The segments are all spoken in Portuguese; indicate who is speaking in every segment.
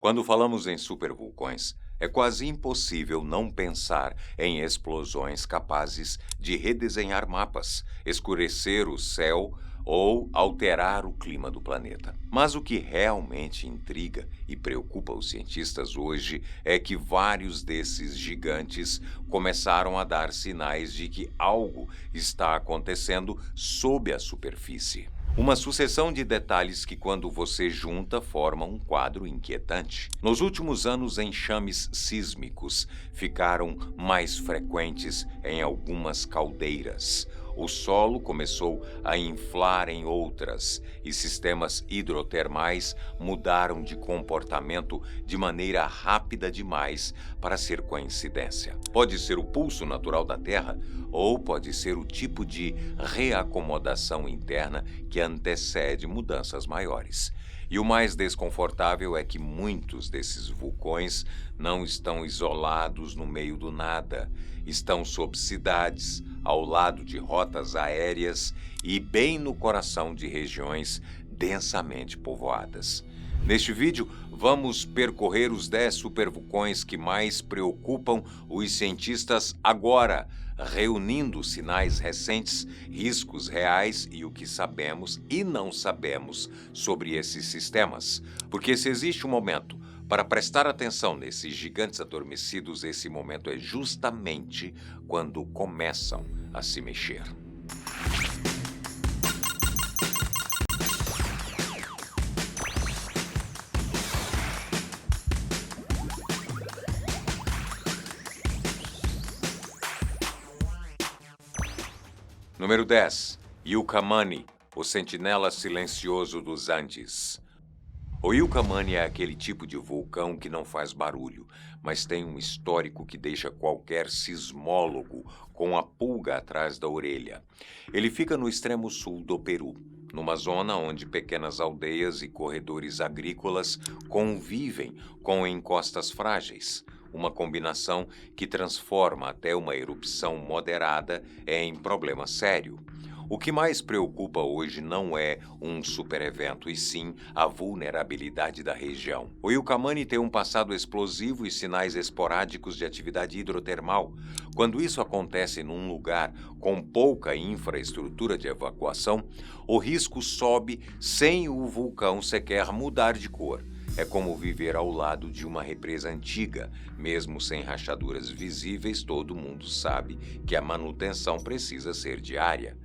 Speaker 1: Quando falamos em supervulcões, é quase impossível não pensar em explosões capazes de redesenhar mapas, escurecer o céu ou alterar o clima do planeta. Mas o que realmente intriga e preocupa os cientistas hoje é que vários desses gigantes começaram a dar sinais de que algo está acontecendo sob a superfície. Uma sucessão de detalhes que, quando você junta, formam um quadro inquietante. Nos últimos anos, enxames sísmicos ficaram mais frequentes em algumas caldeiras. O solo começou a inflar em outras, e sistemas hidrotermais mudaram de comportamento de maneira rápida demais para ser coincidência. Pode ser o pulso natural da Terra, ou pode ser o tipo de reacomodação interna que antecede mudanças maiores. E o mais desconfortável é que muitos desses vulcões não estão isolados no meio do nada. Estão sob cidades, ao lado de rotas aéreas e bem no coração de regiões densamente povoadas. Neste vídeo, vamos percorrer os 10 supervulcões que mais preocupam os cientistas agora, reunindo sinais recentes, riscos reais e o que sabemos e não sabemos sobre esses sistemas. Porque se existe um momento para prestar atenção nesses gigantes adormecidos, esse momento é justamente quando começam a se mexer. Número 10. Ilkhamani, o sentinela silencioso dos Andes. O Ilkhamani é aquele tipo de vulcão que não faz barulho, mas tem um histórico que deixa qualquer sismólogo com a pulga atrás da orelha. Ele fica no extremo sul do Peru, numa zona onde pequenas aldeias e corredores agrícolas convivem com encostas frágeis. Uma combinação que transforma até uma erupção moderada em problema sério. O que mais preocupa hoje não é um superevento, e sim a vulnerabilidade da região. O Ilkhamani tem um passado explosivo e sinais esporádicos de atividade hidrotermal. Quando isso acontece num lugar com pouca infraestrutura de evacuação, o risco sobe sem o vulcão sequer mudar de cor. É como viver ao lado de uma represa antiga. Mesmo sem rachaduras visíveis, todo mundo sabe que a manutenção precisa ser diária.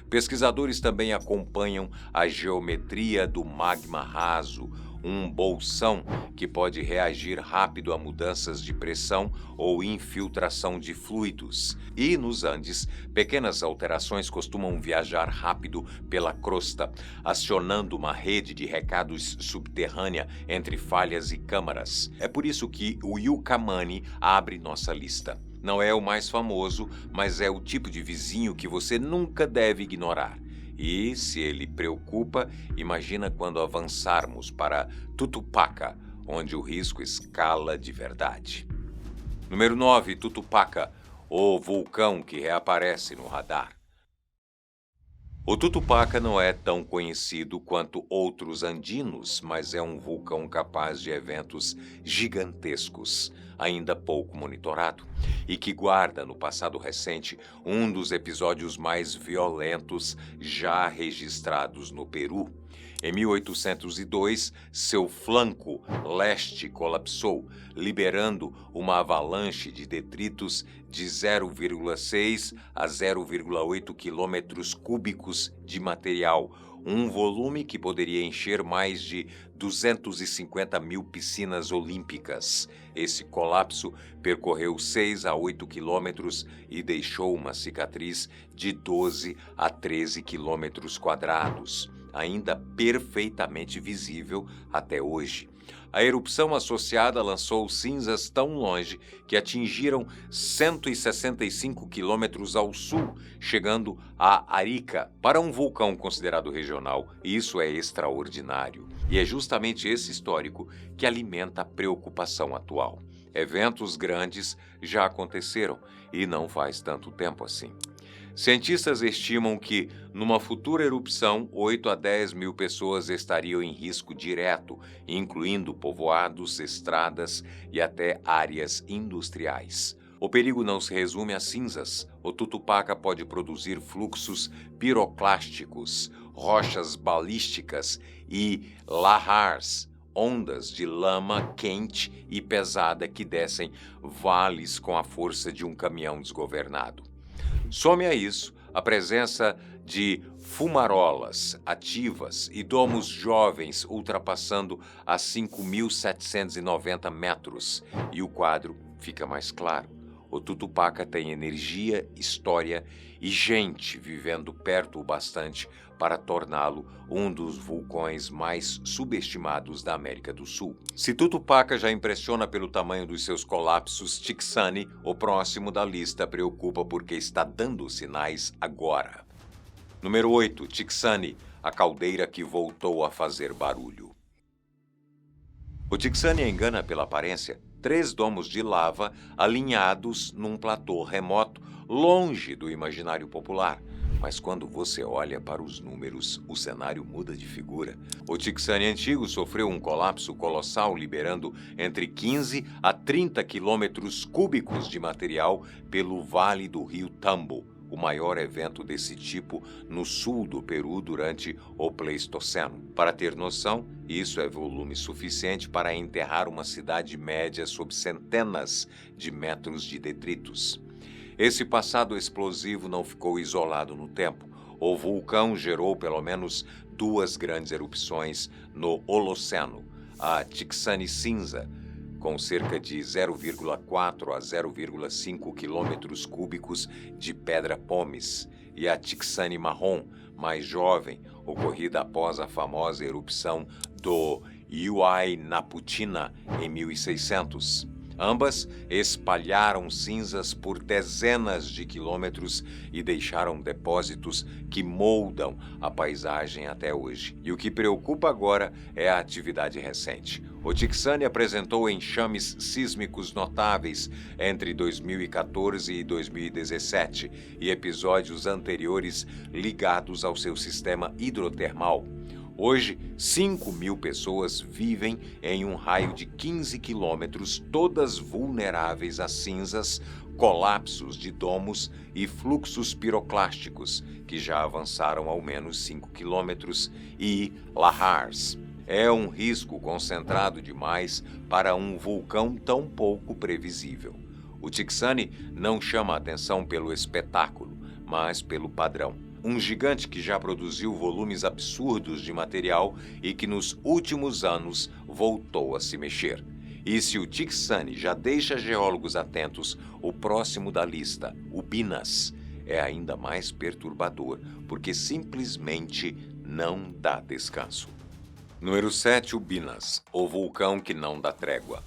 Speaker 1: Pesquisadores também acompanham a geometria do magma raso, um bolsão que pode reagir rápido a mudanças de pressão ou infiltração de fluidos. E nos Andes, pequenas alterações costumam viajar rápido pela crosta, acionando uma rede de recados subterrânea entre falhas e câmaras. É por isso que o Ilkhamani abre nossa lista. Não é o mais famoso, mas é o tipo de vizinho que você nunca deve ignorar. E, se ele preocupa, imagina quando avançarmos para Tutupaca, onde o risco escala de verdade. Número 9. Tutupaca, o vulcão que reaparece no radar. O Tutupaca não é tão conhecido quanto outros andinos, mas é um vulcão capaz de eventos gigantescos, ainda pouco monitorado, e que guarda no passado recente um dos episódios mais violentos já registrados no Peru. Em 1802, seu flanco leste colapsou, liberando uma avalanche de detritos de 0,6 a 0,8 quilômetros cúbicos de material, um volume que poderia encher mais de 250 mil piscinas olímpicas. Esse colapso percorreu 6 a 8 quilômetros e deixou uma cicatriz de 12 a 13 quilômetros quadrados, ainda perfeitamente visível até hoje. A erupção associada lançou cinzas tão longe que atingiram 165 quilômetros ao sul, chegando a Arica. Para um vulcão considerado regional, isso é extraordinário. E é justamente esse histórico que alimenta a preocupação atual. Eventos grandes já aconteceram, e não faz tanto tempo assim. Cientistas estimam que, numa futura erupção, 8 a 10 mil pessoas estariam em risco direto, incluindo povoados, estradas e até áreas industriais. O perigo não se resume a cinzas. O Tutupaca pode produzir fluxos piroclásticos, rochas balísticas e lahars, ondas de lama quente e pesada que descem vales com a força de um caminhão desgovernado. Some a isso a presença de fumarolas ativas e domos jovens ultrapassando a 5.790 metros, e o quadro fica mais claro. O Tutupaca tem energia, história e gente vivendo perto o bastante para torná-lo um dos vulcões mais subestimados da América do Sul. Se Tutupaca já impressiona pelo tamanho dos seus colapsos, Tixani, o próximo da lista, preocupa porque está dando sinais agora. Número 8. Tixani, a caldeira que voltou a fazer barulho. O Tixani engana pela aparência. 3 domos de lava alinhados num platô remoto, longe do imaginário popular. Mas quando você olha para os números, o cenário muda de figura. O Tixani antigo sofreu um colapso colossal, liberando entre 15 a 30 quilômetros cúbicos de material pelo vale do rio Tambo, o maior evento desse tipo no sul do Peru durante o Pleistoceno. Para ter noção, isso é volume suficiente para enterrar uma cidade média sob centenas de metros de detritos. Esse passado explosivo não ficou isolado no tempo. O vulcão gerou pelo menos 2 grandes erupções no Holoceno, a Tixani Cinza, com cerca de 0,4 a 0,5 quilômetros cúbicos de pedra pómez, e a Tixani Marrom, mais jovem, ocorrida após a famosa erupção do Huaynaputina em 1600. Ambas espalharam cinzas por dezenas de quilômetros e deixaram depósitos que moldam a paisagem até hoje. E o que preocupa agora é a atividade recente. O Tixani apresentou enxames sísmicos notáveis entre 2014 e 2017 e episódios anteriores ligados ao seu sistema hidrotermal. Hoje, 5.000 pessoas vivem em um raio de 15 quilômetros, todas vulneráveis a cinzas, colapsos de domos e fluxos piroclásticos, que já avançaram ao menos 5 quilômetros, e lahars. É um risco concentrado demais para um vulcão tão pouco previsível. O Tixani não chama a atenção pelo espetáculo, mas pelo padrão. Um gigante que já produziu volumes absurdos de material e que nos últimos anos voltou a se mexer. E se o Tixani já deixa geólogos atentos, o próximo da lista, o Binas, é ainda mais perturbador, porque simplesmente não dá descanso. Número 7, o Binas, o vulcão que não dá trégua.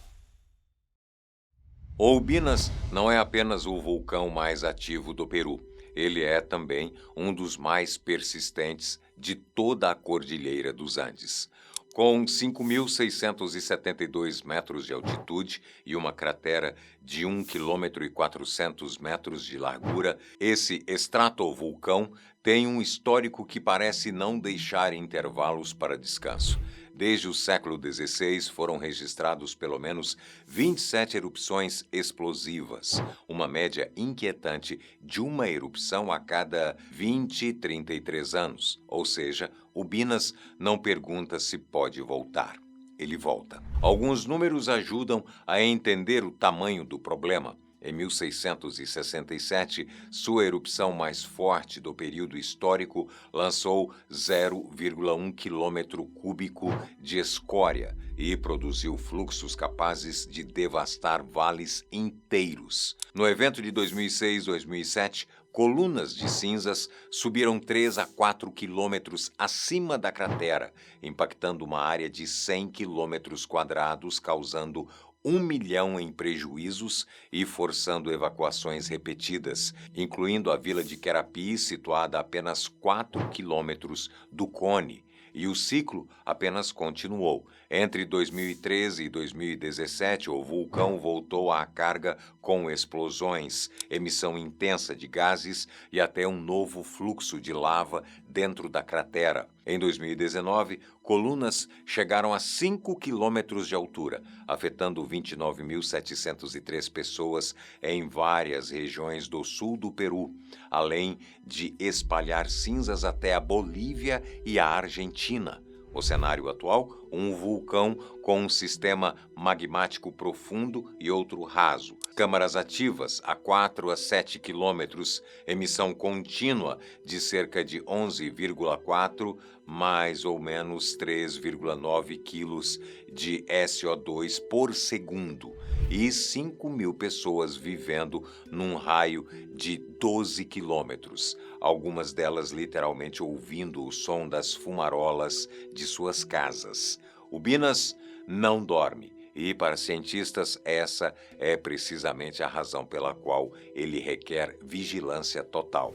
Speaker 1: O Binas não é apenas o vulcão mais ativo do Peru. Ele é também um dos mais persistentes de toda a Cordilheira dos Andes. Com 5.672 metros de altitude e uma cratera de 1,4 km de largura, esse estratovulcão tem um histórico que parece não deixar intervalos para descanso. Desde o século XVI foram registrados pelo menos 27 erupções explosivas, uma média inquietante de uma erupção a cada 33 anos. Ou seja, o Binas não pergunta se pode voltar. Ele volta. Alguns números ajudam a entender o tamanho do problema. Em 1667, sua erupção mais forte do período histórico lançou 0,1 quilômetro cúbico de escória e produziu fluxos capazes de devastar vales inteiros. No evento de 2006-2007, colunas de cinzas subiram 3 a 4 quilômetros acima da cratera, impactando uma área de 100 quilômetros quadrados, causando 1 milhão em prejuízos e forçando evacuações repetidas, incluindo a vila de Querapi, situada a apenas 4 quilômetros do cone, e o ciclo apenas continuou. Entre 2013 e 2017, o vulcão voltou à carga com explosões, emissão intensa de gases e até um novo fluxo de lava dentro da cratera. Em 2019, colunas chegaram a 5 quilômetros de altura, afetando 29.703 pessoas em várias regiões do sul do Peru, além de espalhar cinzas até a Bolívia e a Argentina. O cenário atual, um vulcão com um sistema magmático profundo e outro raso. Câmaras ativas a 4 a 7 quilômetros, emissão contínua de cerca de 11,4 mais ou menos 3,9 quilos de SO2 por segundo e 5.000 pessoas vivendo num raio de 12 quilômetros, algumas delas literalmente ouvindo o som das fumarolas de suas casas. O Binas não dorme e, para cientistas, essa é precisamente a razão pela qual ele requer vigilância total.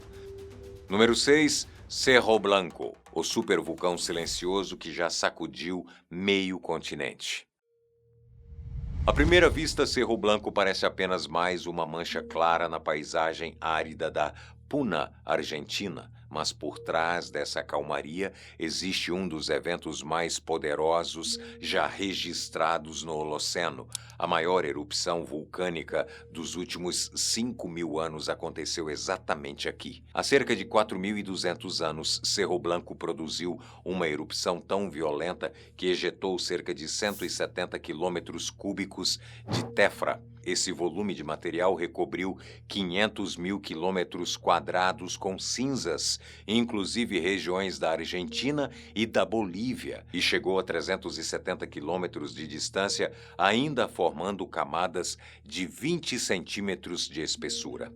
Speaker 1: Número 6. Cerro Blanco, o supervulcão silencioso que já sacudiu meio continente. À primeira vista, Cerro Blanco parece apenas mais uma mancha clara na paisagem árida da Puna, Argentina, mas por trás dessa calmaria existe um dos eventos mais poderosos já registrados no Holoceno. A maior erupção vulcânica dos últimos 5.000 anos aconteceu exatamente aqui. Há cerca de 4.200 anos, Cerro Blanco produziu uma erupção tão violenta que ejetou cerca de 170 quilômetros cúbicos de tefra. Esse volume de material recobriu 500.000 quilômetros quadrados com cinzas, inclusive regiões da Argentina e da Bolívia, e chegou a 370 quilômetros de distância, ainda formando camadas de 20 centímetros de espessura.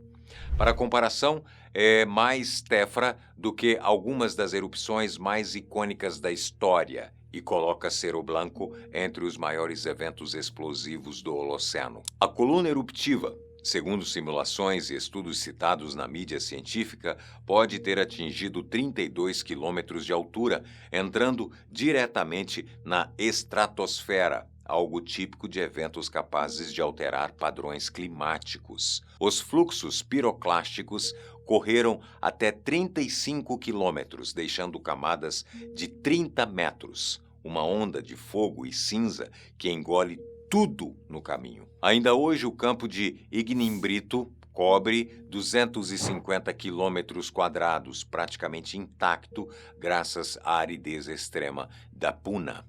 Speaker 1: Para comparação, é mais tefra do que algumas das erupções mais icônicas da história, e coloca Cerro Blanco entre os maiores eventos explosivos do Holoceno. A coluna eruptiva, segundo simulações e estudos citados na mídia científica, pode ter atingido 32 quilômetros de altura, entrando diretamente na estratosfera, algo típico de eventos capazes de alterar padrões climáticos. Os fluxos piroclásticos correram até 35 quilômetros, deixando camadas de 30 metros, uma onda de fogo e cinza que engole tudo no caminho. Ainda hoje, o campo de Ignimbrito cobre 250 quilômetros quadrados, praticamente intacto, graças à aridez extrema da Puna.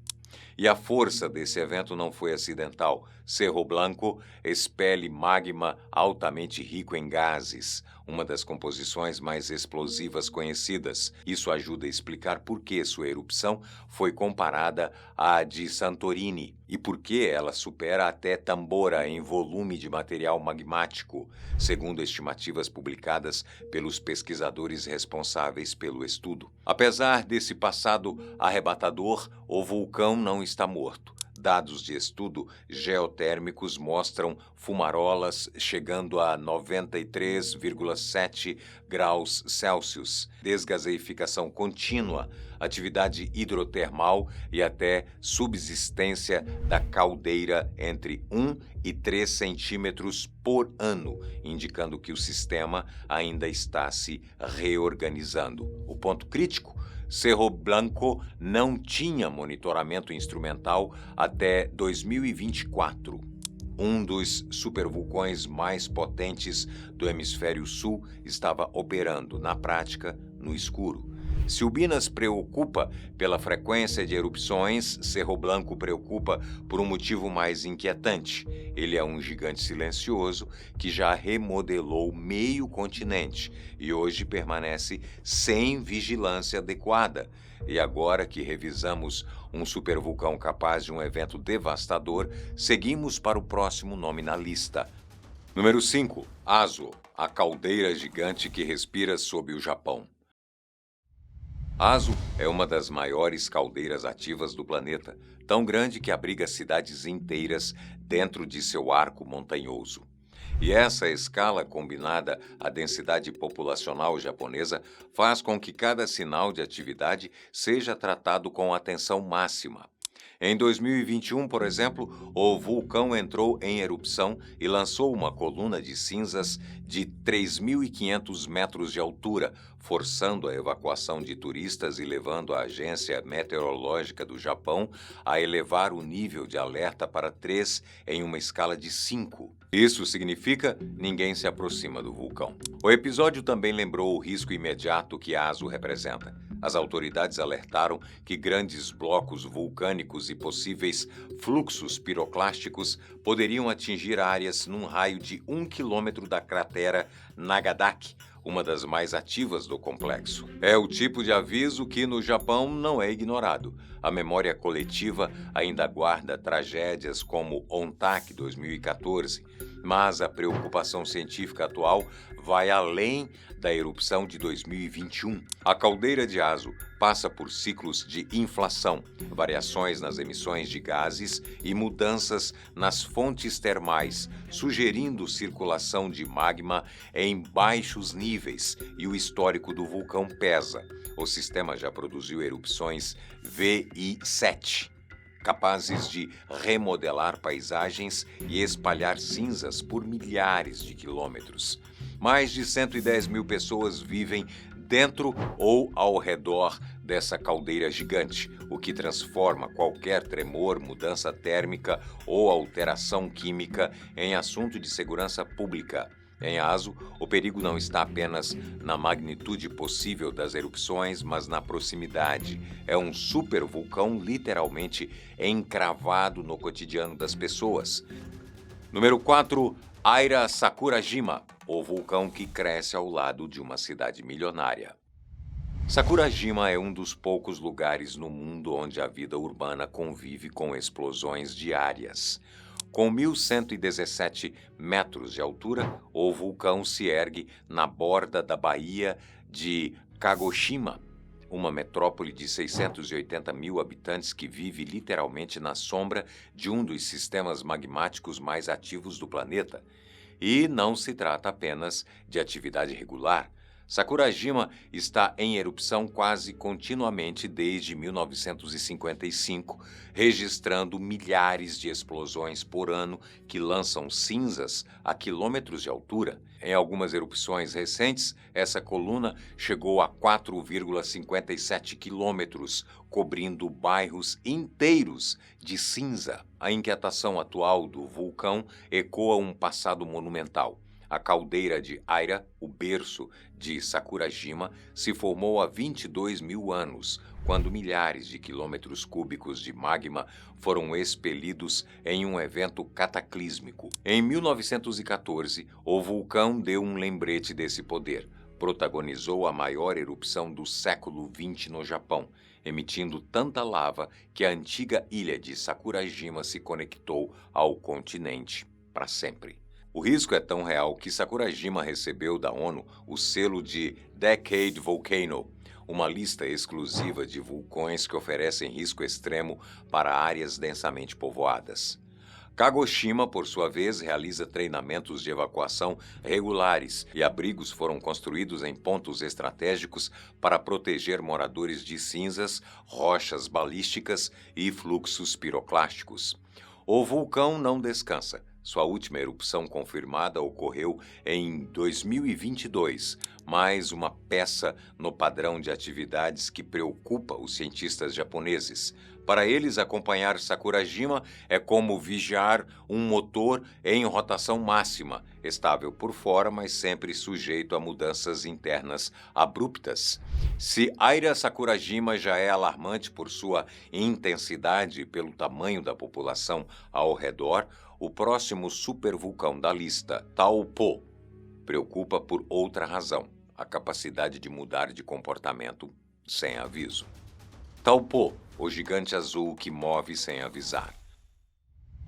Speaker 1: E a força desse evento não foi acidental. Cerro Blanco expele magma altamente rico em gases, uma das composições mais explosivas conhecidas. Isso ajuda a explicar por que sua erupção foi comparada à de Santorini e por que ela supera até Tambora em volume de material magmático, segundo estimativas publicadas pelos pesquisadores responsáveis pelo estudo. Apesar desse passado arrebatador, o vulcão não está morto. Dados de estudo geotérmicos mostram fumarolas chegando a 93,7 graus Celsius, desgaseificação contínua, atividade hidrotermal e até subsistência da caldeira entre 1 e 3 centímetros por ano, indicando que o sistema ainda está se reorganizando. O ponto crítico: Cerro Blanco não tinha monitoramento instrumental até 2024. Um dos supervulcões mais potentes do hemisfério sul estava operando, na prática, no escuro. Se o Binas preocupa pela frequência de erupções, Cerro Blanco preocupa por um motivo mais inquietante. Ele é um gigante silencioso que já remodelou meio continente e hoje permanece sem vigilância adequada. E agora que revisamos um supervulcão capaz de um evento devastador, seguimos para o próximo nome na lista. Número 5. Aso, a caldeira gigante que respira sob o Japão. Aso é uma das maiores caldeiras ativas do planeta, tão grande que abriga cidades inteiras dentro de seu arco montanhoso. E essa escala combinada à densidade populacional japonesa faz com que cada sinal de atividade seja tratado com atenção máxima. Em 2021, por exemplo, o vulcão entrou em erupção e lançou uma coluna de cinzas de 3.500 metros de altura, forçando a evacuação de turistas e levando a Agência Meteorológica do Japão a elevar o nível de alerta para 3 em uma escala de 5. Isso significa ninguém se aproxima do vulcão. O episódio também lembrou o risco imediato que Aso representa. As autoridades alertaram que grandes blocos vulcânicos e possíveis fluxos piroclásticos poderiam atingir áreas num raio de 1 quilômetro da cratera Nagadaki, uma das mais ativas do complexo. É o tipo de aviso que no Japão não é ignorado. A memória coletiva ainda guarda tragédias como Ontake 2014, mas a preocupação científica atual vai além da erupção de 2021. A caldeira de Aso passa por ciclos de inflação, variações nas emissões de gases e mudanças nas fontes termais, sugerindo circulação de magma em baixos níveis, e o histórico do vulcão pesa. O sistema já produziu erupções VI7, capazes de remodelar paisagens e espalhar cinzas por milhares de quilômetros. Mais de 110 mil pessoas vivem dentro ou ao redor dessa caldeira gigante, o que transforma qualquer tremor, mudança térmica ou alteração química em assunto de segurança pública. Em Aso, o perigo não está apenas na magnitude possível das erupções, mas na proximidade. É um supervulcão literalmente encravado no cotidiano das pessoas. Número 4, Aira Sakurajima, o vulcão que cresce ao lado de uma cidade milionária. Sakurajima é um dos poucos lugares no mundo onde a vida urbana convive com explosões diárias. Com 1.117 metros de altura, o vulcão se ergue na borda da baía de Kagoshima, uma metrópole de 680 mil habitantes que vive literalmente na sombra de um dos sistemas magmáticos mais ativos do planeta. E não se trata apenas de atividade regular. Sakurajima está em erupção quase continuamente desde 1955, registrando milhares de explosões por ano que lançam cinzas a quilômetros de altura. Em algumas erupções recentes, essa coluna chegou a 4,57 quilômetros, cobrindo bairros inteiros de cinza. A inquietação atual do vulcão ecoa um passado monumental. A caldeira de Aira, o berço de Sakurajima, se formou há 22 mil anos, quando milhares de quilômetros cúbicos de magma foram expelidos em um evento cataclísmico. Em 1914, o vulcão deu um lembrete desse poder. Protagonizou a maior erupção do século XX no Japão, emitindo tanta lava que a antiga ilha de Sakurajima se conectou ao continente para sempre. O risco é tão real que Sakurajima recebeu da ONU o selo de Decade Volcano, uma lista exclusiva de vulcões que oferecem risco extremo para áreas densamente povoadas. Kagoshima, por sua vez, realiza treinamentos de evacuação regulares e abrigos foram construídos em pontos estratégicos para proteger moradores de cinzas, rochas balísticas e fluxos piroclásticos. O vulcão não descansa. Sua última erupção confirmada ocorreu em 2022, mais uma peça no padrão de atividades que preocupa os cientistas japoneses. Para eles, acompanhar Sakurajima é como vigiar um motor em rotação máxima, estável por fora, mas sempre sujeito a mudanças internas abruptas. Se Aira Sakurajima já é alarmante por sua intensidade e pelo tamanho da população ao redor, o próximo supervulcão da lista, Taupo, preocupa por outra razão: a capacidade de mudar de comportamento sem aviso. Taupo, o gigante azul que move sem avisar.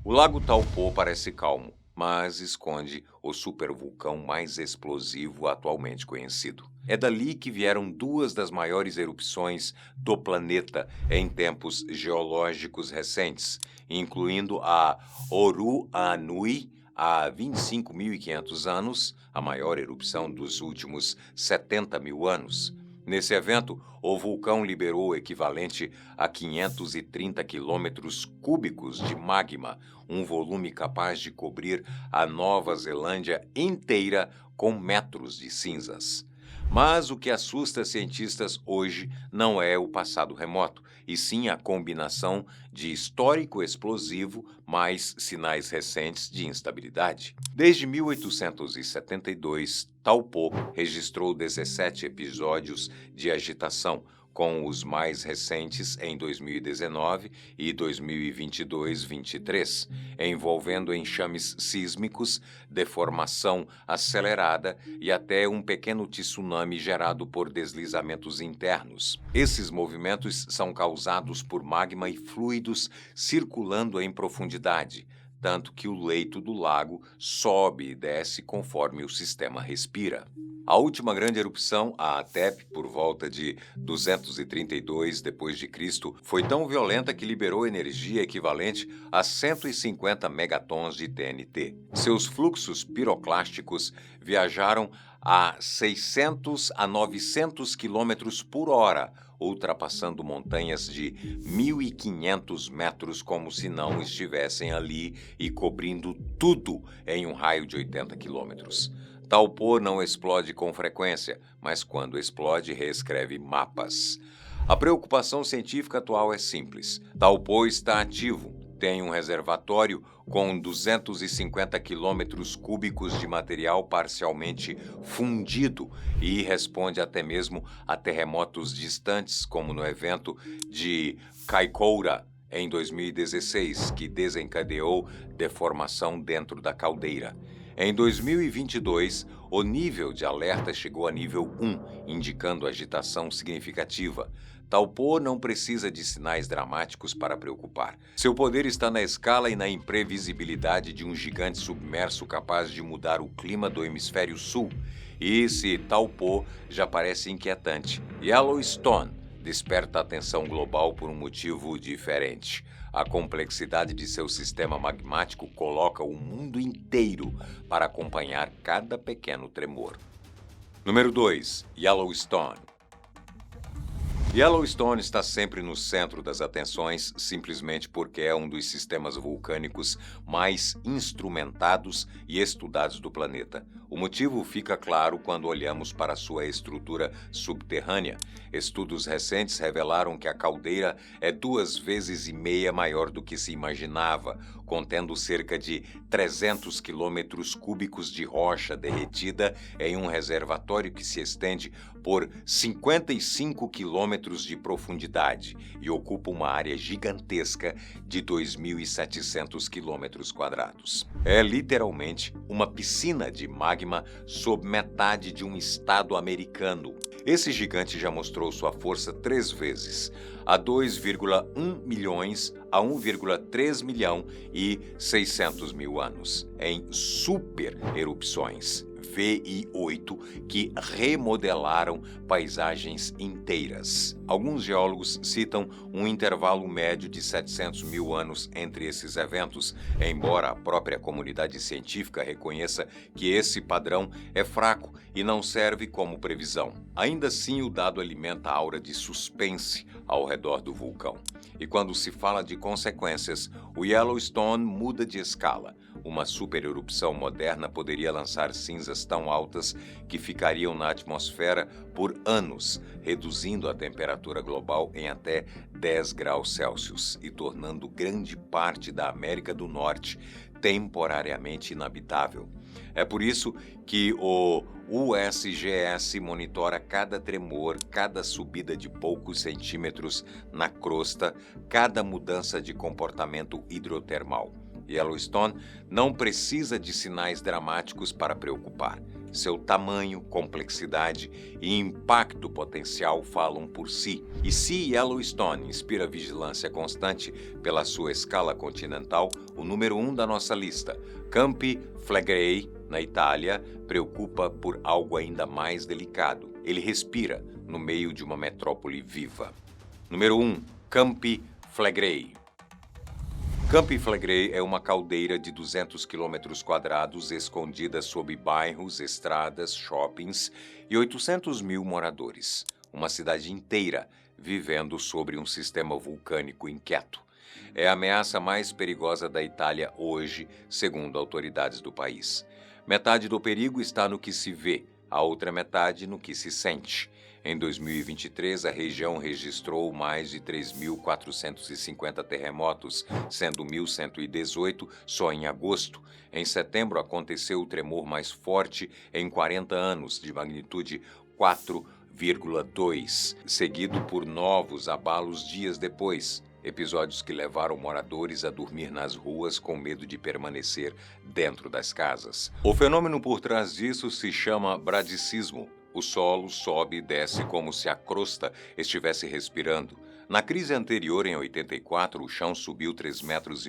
Speaker 1: O lago Taupo parece calmo, mas esconde o supervulcão mais explosivo atualmente conhecido. É dali que vieram duas das maiores erupções do planeta em tempos geológicos recentes, incluindo a Oruanui há 25.500 anos, a maior erupção dos últimos 70 mil anos. Nesse evento, o vulcão liberou o equivalente a 530 quilômetros cúbicos de magma, um volume capaz de cobrir a Nova Zelândia inteira com metros de cinzas. Mas o que assusta cientistas hoje não é o passado remoto, e sim a combinação de histórico explosivo mais sinais recentes de instabilidade. Desde 1872, Taupo registrou 17 episódios de agitação, com os mais recentes em 2019 e 2022-23, envolvendo enxames sísmicos, deformação acelerada e até um pequeno tsunami gerado por deslizamentos internos. Esses movimentos são causados por magma e fluidos circulando em profundidade, tanto que o leito do lago sobe e desce conforme o sistema respira. A última grande erupção, a ATEP, por volta de 232 d.C., foi tão violenta que liberou energia equivalente a 150 megatons de TNT. Seus fluxos piroclásticos viajaram a 600 a 900 km por hora, ultrapassando montanhas de 1.500 metros como se não estivessem ali e cobrindo tudo em um raio de 80 quilômetros. Taupo não explode com frequência, mas quando explode, reescreve mapas. A preocupação científica atual é simples. Taupo está ativo, tem um reservatório com 250 quilômetros cúbicos de material parcialmente fundido e responde até mesmo a terremotos distantes, como no evento de Kaikoura, em 2016, que desencadeou deformação dentro da caldeira. Em 2022, o nível de alerta chegou a nível 1, indicando agitação significativa. Taupo não precisa de sinais dramáticos para preocupar. Seu poder está na escala e na imprevisibilidade de um gigante submerso capaz de mudar o clima do hemisfério sul. E esse Taupo já parece inquietante. Yellowstone desperta a atenção global por um motivo diferente. A complexidade de seu sistema magmático coloca o mundo inteiro para acompanhar cada pequeno tremor. Número 2. Yellowstone. Yellowstone está sempre no centro das atenções simplesmente porque é um dos sistemas vulcânicos mais instrumentados e estudados do planeta. O motivo fica claro quando olhamos para sua estrutura subterrânea. Estudos recentes revelaram que a caldeira é 2,5 vezes maior do que se imaginava, contendo cerca de 300 quilômetros cúbicos de rocha derretida em um reservatório que se estende por 55 quilômetros de profundidade e ocupa uma área gigantesca de 2.700 quilômetros quadrados. É literalmente uma piscina de magma sob metade de um estado americano. Esse gigante já mostrou sua força 3 vezes, há 2,1 milhões a 1,3 milhão e 600 mil anos, em super erupções VI8 que remodelaram paisagens inteiras. Alguns geólogos citam um intervalo médio de 700 mil anos entre esses eventos, embora a própria comunidade científica reconheça que esse padrão é fraco e não serve como previsão. Ainda assim, o dado alimenta a aura de suspense ao redor do vulcão. E quando se fala de consequências, o Yellowstone muda de escala. Uma supererupção moderna poderia lançar cinzas tão altas que ficariam na atmosfera por anos, reduzindo a temperatura global em até 10 graus Celsius e tornando grande parte da América do Norte temporariamente inabitável. É por isso que o USGS monitora cada tremor, cada subida de poucos centímetros na crosta, cada mudança de comportamento hidrotermal. Yellowstone não precisa de sinais dramáticos para preocupar. Seu tamanho, complexidade e impacto potencial falam por si. E se Yellowstone inspira vigilância constante pela sua escala continental, o número 1 da nossa lista, Campi Flegrei, na Itália, preocupa por algo ainda mais delicado. Ele respira no meio de uma metrópole viva. Número 1. Campi Flegrei. Campi Flegrei é uma caldeira de 200 quilômetros quadrados escondida sob bairros, estradas, shoppings e 800 mil moradores. Uma cidade inteira vivendo sobre um sistema vulcânico inquieto. É a ameaça mais perigosa da Itália hoje, segundo autoridades do país. Metade do perigo está no que se vê, a outra metade no que se sente. Em 2023, a região registrou mais de 3.450 terremotos, sendo 1.118 só em agosto. Em setembro, aconteceu o tremor mais forte em 40 anos, de magnitude 4,2, seguido por novos abalos dias depois. Episódios que levaram moradores a dormir nas ruas com medo de permanecer dentro das casas. O fenômeno por trás disso se chama bradicismo. O solo sobe e desce como se a crosta estivesse respirando. Na crise anterior, em 84, o chão subiu 3,5 metros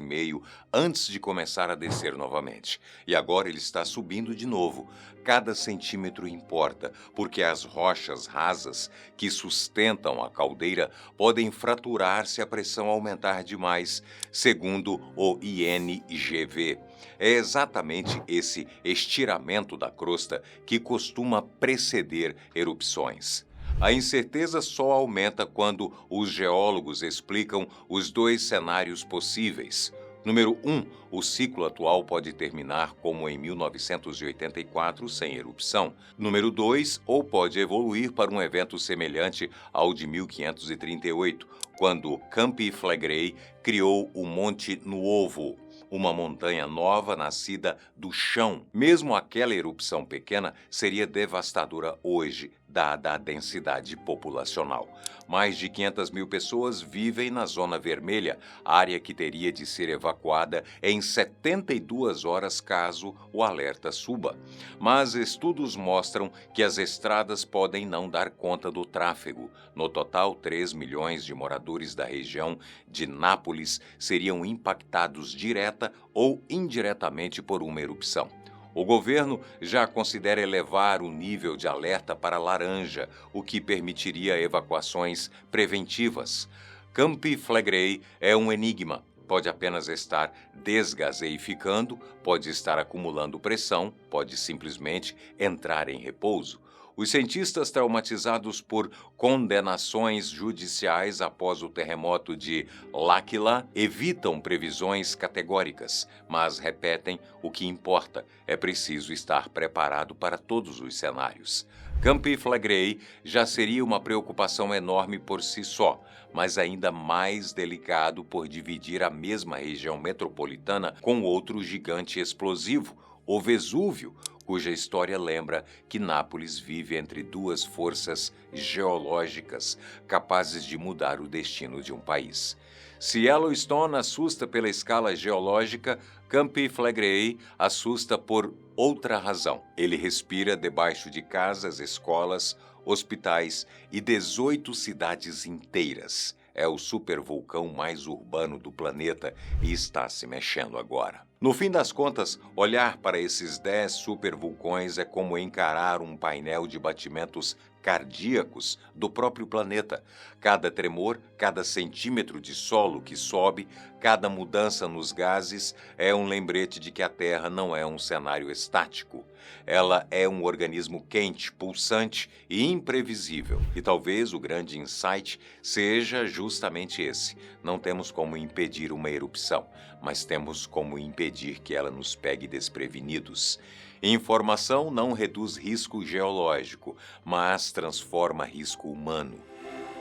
Speaker 1: antes de começar a descer novamente. E agora ele está subindo de novo. Cada centímetro importa, porque as rochas rasas que sustentam a caldeira podem fraturar se a pressão aumentar demais, segundo o INGV. É exatamente esse estiramento da crosta que costuma preceder erupções. A incerteza só aumenta quando os geólogos explicam os dois cenários possíveis. Número 1, o ciclo atual pode terminar como em 1984, sem erupção. Número 2, ou pode evoluir para um evento semelhante ao de 1538, quando Campi Flegrei criou o Monte Nuovo, uma montanha nova nascida do chão. Mesmo aquela erupção pequena seria devastadora hoje, dada a densidade populacional. Mais de 500 mil pessoas vivem na zona vermelha, área que teria de ser evacuada em 72 horas caso o alerta suba. Mas estudos mostram que as estradas podem não dar conta do tráfego. No total, 3 milhões de moradores da região de Nápoles seriam impactados direta ou indiretamente por uma erupção. O governo já considera elevar o nível de alerta para laranja, o que permitiria evacuações preventivas. Campi Flegrei é um enigma. Pode apenas estar desgaseificando, pode estar acumulando pressão, pode simplesmente entrar em repouso. Os cientistas traumatizados por condenações judiciais após o terremoto de L'Aquila evitam previsões categóricas, mas repetem o que importa: é preciso estar preparado para todos os cenários. Campi Flegrei já seria uma preocupação enorme por si só, mas ainda mais delicado por dividir a mesma região metropolitana com outro gigante explosivo, o Vesúvio, cuja história lembra que Nápoles vive entre duas forças geológicas capazes de mudar o destino de um país. Se Yellowstone assusta pela escala geológica, Campi Flegrei assusta por outra razão. Ele respira debaixo de casas, escolas, hospitais e 18 cidades inteiras. É o supervulcão mais urbano do planeta e está se mexendo agora. No fim das contas, olhar para esses 10 supervulcões é como encarar um painel de batimentos cardíacos do próprio planeta. Cada tremor, cada centímetro de solo que sobe, cada mudança nos gases é um lembrete de que a Terra não é um cenário estático. Ela é um organismo quente, pulsante e imprevisível. E talvez o grande insight seja justamente esse. Não temos como impedir uma erupção, mas temos como impedir que ela nos pegue desprevenidos. Informação não reduz risco geológico, mas transforma risco humano.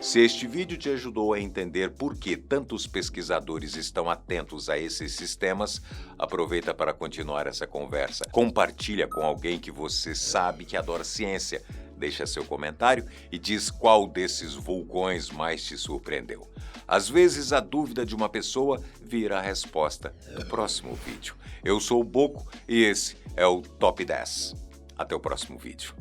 Speaker 1: Se este vídeo te ajudou a entender por que tantos pesquisadores estão atentos a esses sistemas, aproveita para continuar essa conversa. Compartilha com alguém que você sabe que adora ciência. Deixa seu comentário e diz qual desses vulcões mais te surpreendeu. Às vezes, a dúvida de uma pessoa vira a resposta do próximo vídeo. Eu sou o Boco e esse é o Top 10. Até o próximo vídeo.